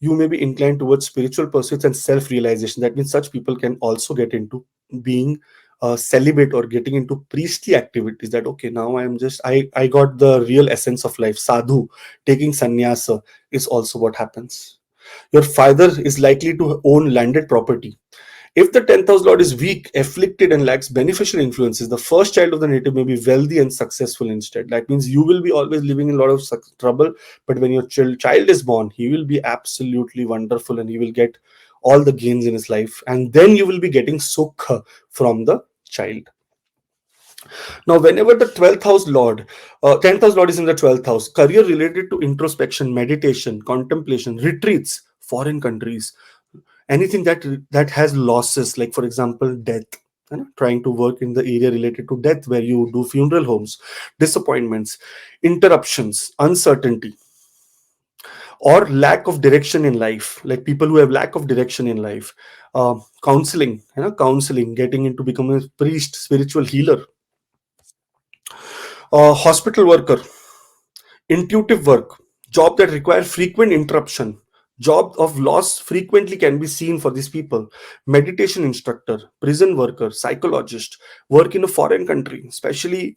you may be inclined towards spiritual pursuits and self realization. That means such people can also get into being celibate or getting into priestly activities. That okay, now I got the real essence of life. Sadhu, taking sannyasa is also what happens. Your father is likely to own landed property. If the 10th house lord is weak, afflicted, and lacks beneficial influences, the first child of the native may be wealthy and successful instead. That means you will be always living in a lot of trouble, but when your child is born, he will be absolutely wonderful and he will get all the gains in his life. And then you will be getting sukha from the child. Now, whenever the 12th house lord, 10th house lord is in the 12th house, career related to introspection, meditation, contemplation, retreats, foreign countries, anything that has losses, like for example death, trying to work in the area related to death where you do funeral homes, disappointments, interruptions, uncertainty, or lack of direction in life, like people who have lack of direction in life, counseling, counseling, getting into becoming a priest, spiritual healer, hospital worker, intuitive work, job that require frequent interruption, job of loss frequently can be seen for these people. Meditation instructor, prison worker, psychologist, work in a foreign country, especially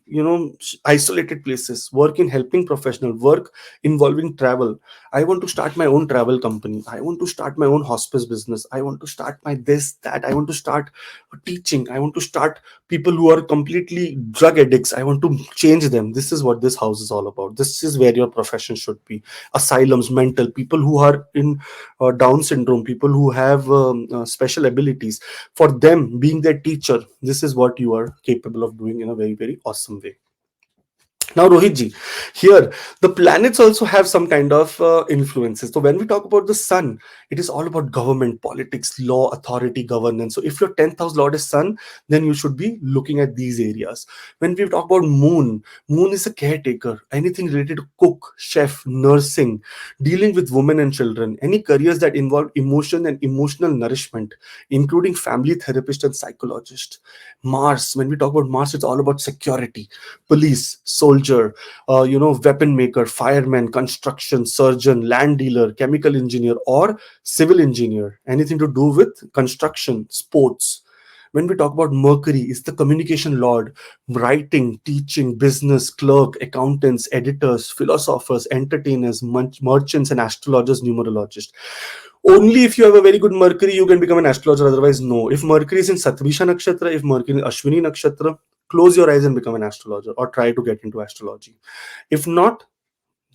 isolated places, work in helping professional, work involving travel. I want to start my own travel company. I want to start my own hospice business. I want to start my this, that. I want to start teaching. I want to start people who are completely drug addicts. I want to change them. This is what this house is all about. This is where your profession should be. Asylums, mental, people who are in down syndrome, people who have special abilities, for them being their teacher, this is what you are capable of doing in a very, very awesome way. Now, Rohitji, here the planets also have some kind of influences. So, when we talk about the sun, it is all about government, politics, law, authority, governance. So, if your 10th house lord is sun, then you should be looking at these areas. When we talk about moon, moon is a caretaker, anything related to cook, chef, nursing, dealing with women and children, any careers that involve emotion and emotional nourishment, including family therapist and psychologist. Mars, when we talk about Mars, it's all about security, police, soldier, weapon maker, fireman, construction, surgeon, land dealer, chemical engineer, or civil engineer. Anything to do with construction, sports. When we talk about Mercury, it's the communication lord, writing, teaching, business, clerk, accountants, editors, philosophers, entertainers, merchants, and astrologers, numerologists. Only if you have a very good Mercury, you can become an astrologer. Otherwise, no. If Mercury is in Satvishya Nakshatra, if Mercury is Ashwini Nakshatra, close your eyes and become an astrologer or try to get into astrology. If not,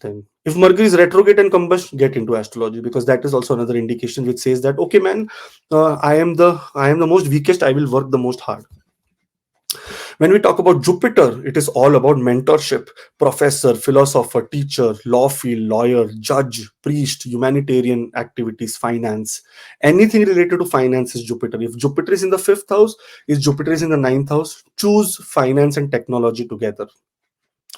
then if Mercury is retrograde and combust, get into astrology, because that is also another indication which says that okay, man, I am the most weakest. I will work the most hard. When we talk about Jupiter, it is all about mentorship, professor, philosopher, teacher, law field, lawyer, judge, priest, humanitarian activities, finance. Anything related to finance is Jupiter. If Jupiter is in the fifth house, if Jupiter is in the ninth house, choose finance and technology together.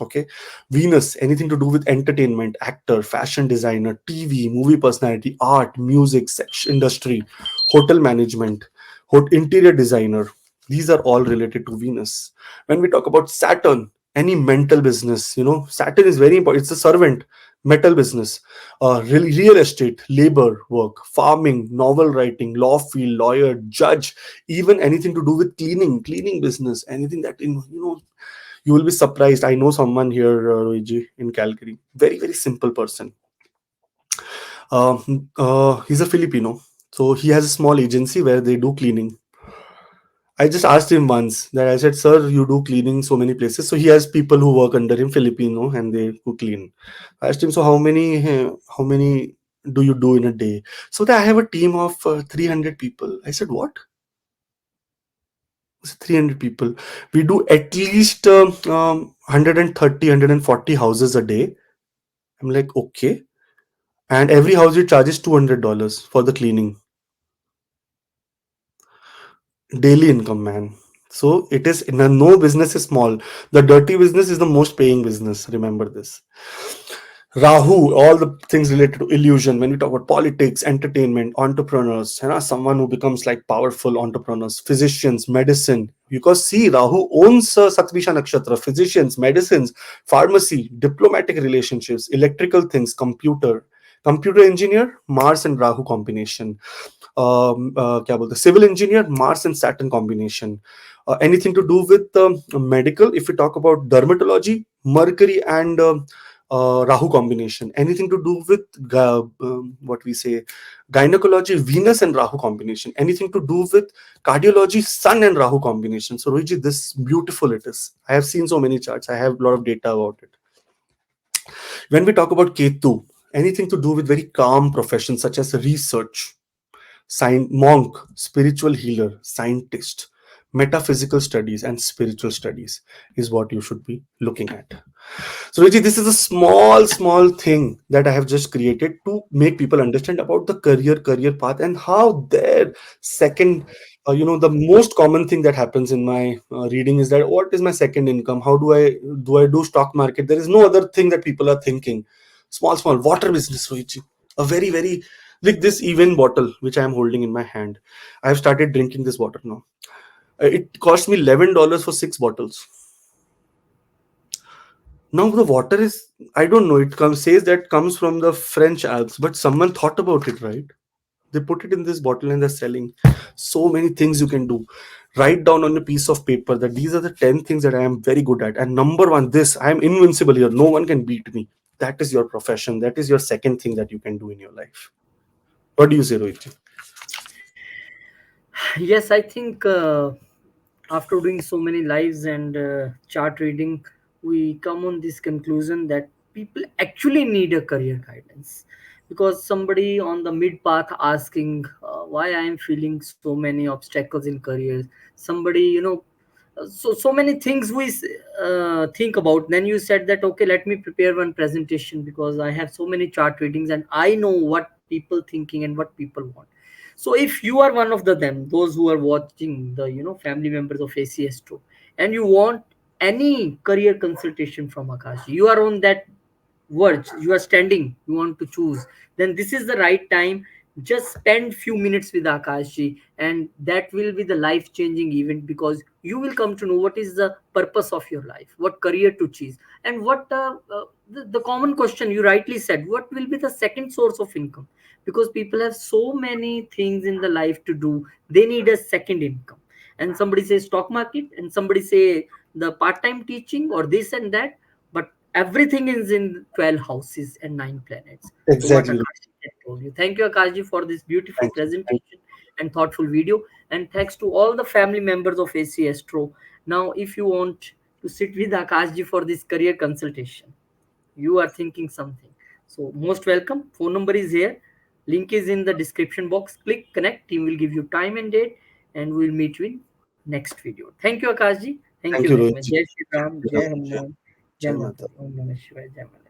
Okay. Venus, anything to do with entertainment, actor, fashion designer, TV, movie personality, art, music, sex industry, hotel management, interior designer. These are all related to Venus. When we talk about Saturn, any mental business, Saturn is very important. It's a servant, metal business, real estate, labor work, farming, novel writing, law field, lawyer, judge, even anything to do with cleaning business, anything that you will be surprised. I know someone here, Luigi, in Calgary. Very, very simple person. He's a Filipino. So he has a small agency where they do cleaning. I just asked him once that I said, "Sir, you do cleaning so many places." So he has people who work under him, Filipino, and they who clean. I asked him, "So how many do you do in a day?" So that I have a team of 300 people. I said, "What?" 300 people. We do at least 130 houses a day. I'm like, okay. And every house it charges $200 for the cleaning. Daily income, man. So it is, no business is small. The dirty business is the most paying business. Remember this. Rahu, all the things related to illusion. When we talk about politics, entertainment, entrepreneurs, someone who becomes like powerful entrepreneurs, physicians, medicine. Because see, Rahu owns Satvisha Nakshatra, physicians, medicines, pharmacy, diplomatic relationships, electrical things, computer engineer, Mars and Rahu combination. क्या बोलते हैं, civil engineer, Mars and Saturn combination. Anything to do with medical, if we talk about dermatology, Mercury and Rahu combination. Anything to do with what we say, gynecology, Venus and Rahu combination. Anything to do with cardiology, Sun and Rahu combination. So Rohit, this beautiful it is. I have seen so many charts, I have a lot of data about it. When we talk about Ketu, anything to do with very calm professions such as research, monk, spiritual healer, scientist, metaphysical studies, and spiritual studies is what you should be looking at. So, Ruchi, this is a small thing that I have just created to make people understand about the career path and how their second, the most common thing that happens in my reading is that what is my second income? How do I do stock market? There is no other thing that people are thinking. Small water business, Ruchi. A very like this even bottle which I am holding in my hand. I have started drinking this water now. It cost me $11 for 6 bottles. Now the water is, I don't know, it says that comes from the French Alps, but someone thought about it, right? They put it in this bottle and they're selling. So many things you can do. Write down on a piece of paper that these are the 10 things that I am very good at. And number one, this, I am invincible here. No one can beat me. That is your profession. That is your second thing that you can do in your life. What do you say, Rohit? Yes, I think after doing so many lives and chart reading, we come on this conclusion that people actually need a career guidance, because somebody on the mid path asking why I am feeling so many obstacles in careers. Somebody, so many things we think about. Then you said that okay, let me prepare one presentation because I have so many chart readings and I know what people thinking and what people want. So if you are one of those who are watching the family members of ACS2, and you want any career consultation from Akash, you are on that verge, you are standing, you want to choose, then this is the right time. Just spend few minutes with Akashji, and that will be the life changing event, because you will come to know what is the purpose of your life, what career to choose, and what the common question you rightly said, what will be the second source of income, because people have so many things in the life to do, they need a second income. And somebody says stock market, and somebody say the part-time teaching or this and that, but everything is in 12 houses and 9 planets. So what Exactly. Akash had told you. Thank you, Akash, for this beautiful Thank you. Thank presentation and thoughtful video. And thanks to all the family members of AC Astro. Now, if you want to sit with Akash for this career consultation, you are thinking something. So most welcome. Phone number is here. Link is in the description box. Click connect. Team will give you time and date, and we'll meet you in next video. Thank you, Akash. Thank you Thank you, very much. Rohit. Jai Shri Ram. Jai Hanuman. Jai Jai Mata. Mata. Om Namah Shivaya. Jai Mata.